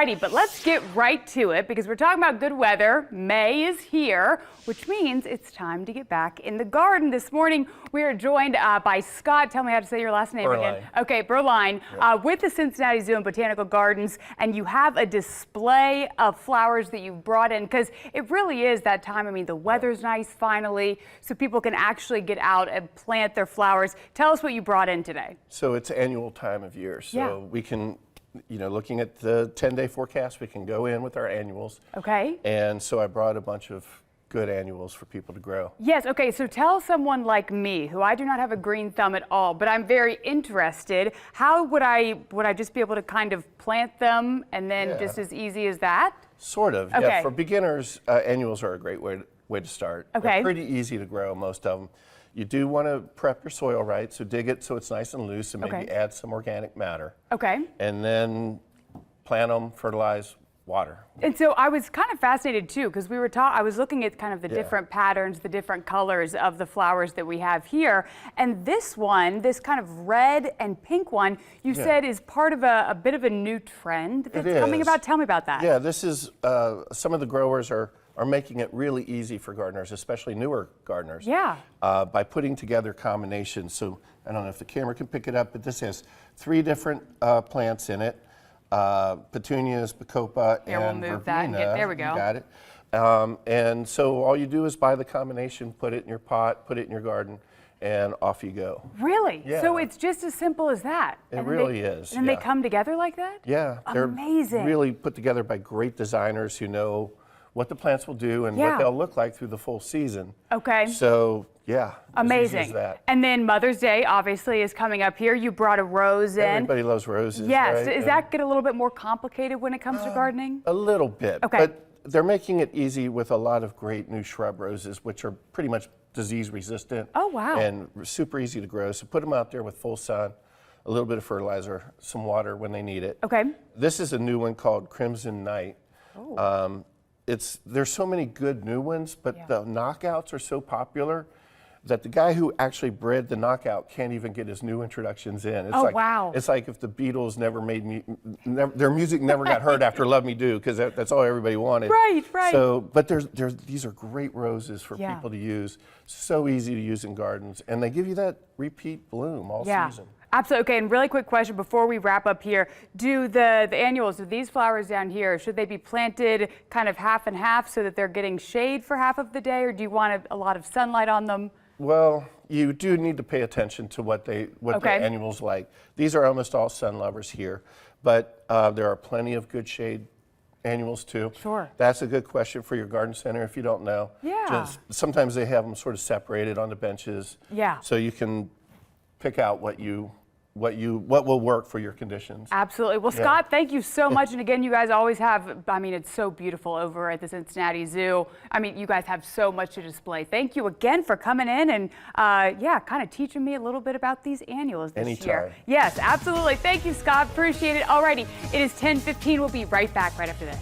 righty, but let's get right to it because we're talking about good weather. May is here, which means it's time to get back in the garden. This morning, we are joined by Scott. Tell me how to say your last name again. Okay, Berline, with the Cincinnati Zoo and Botanical Gardens, and you have a display of flowers that you've brought in because it really is that time. I mean, the weather's nice finally, so people can actually get out and plant their flowers. Tell us what you brought in today. So it's annual time of year, so we can, you know, looking at the 10-day forecast, we can go in with our annuals. Okay. And so I brought a bunch of good annuals for people to grow. Yes, okay, so tell someone like me, who I do not have a green thumb at all, but I'm very interested, how would I just be able to kind of plant them and then just as easy as that? Sort of, okay. Yeah. For beginners, annuals are a great way to start. Okay. They're pretty easy to grow, most of them. You do want to prep your soil right, so dig it so it's nice and loose and maybe add some organic matter. Okay. And then plant them, fertilize, water. And so I was kind of fascinated too, because I was looking at kind of the different patterns, the different colors of the flowers that we have here. And this one, this kind of red and pink one, you said is part of a bit of a new trend that's coming about. Tell me about that. Yeah, this is, some of the growers are making it really easy for gardeners, especially newer gardeners. Yeah. By putting together combinations. So I don't know if the camera can pick it up, but this has 3 different plants in it. Petunias, bacopa, and we'll move verbena. that. There we go. You got it. And so all you do is buy the combination, put it in your pot, put it in your garden, and off you go. Really? Yeah. So it's just as simple as that? It really is. And they come together like that? Yeah. Amazing. They're really put together by great designers who know what the plants will do and what they'll look like through the full season. Okay. So, yeah. Amazing. As easy as that. And then Mother's Day obviously is coming up here. You brought a rose in. Everybody loves roses. Yes. Right? Does that get a little bit more complicated when it comes to gardening? A little bit. Okay. But they're making it easy with a lot of great new shrub roses, which are pretty much disease resistant. Oh, wow. And super easy to grow. So put them out there with full sun, a little bit of fertilizer, some water when they need it. Okay. This is a new one called Crimson Night. Oh. There's so many good new ones, but the knockouts are so popular that the guy who actually bred the knockout can't even get his new introductions in. It's wow. It's like if the Beatles their music never got heard after Love Me Do, because that's all everybody wanted. Right, right. So, but these are great roses for people to use. So easy to use in gardens, and they give you that repeat bloom all season. Absolutely. Okay, and really quick question before we wrap up here. Do the annuals, do these flowers down here, should they be planted kind of half and half so that they're getting shade for half of the day, or do you want a lot of sunlight on them? Well, you do need to pay attention to what the annuals like. These are almost all sun lovers here, but there are plenty of good shade annuals too. Sure. That's a good question for your garden center if you don't know. Yeah. Sometimes they have them sort of separated on the benches. Yeah. So you can pick out what will work for your conditions. Absolutely. Well, Scott, thank you so much. And again, you guys always have, I mean, it's so beautiful over at the Cincinnati Zoo. I mean, you guys have so much to display. Thank you again for coming in and, kind of teaching me a little bit about these annuals this year. Yes, absolutely. Thank you, Scott. Appreciate it. Alrighty, it is 10:15. We'll be right back right after this.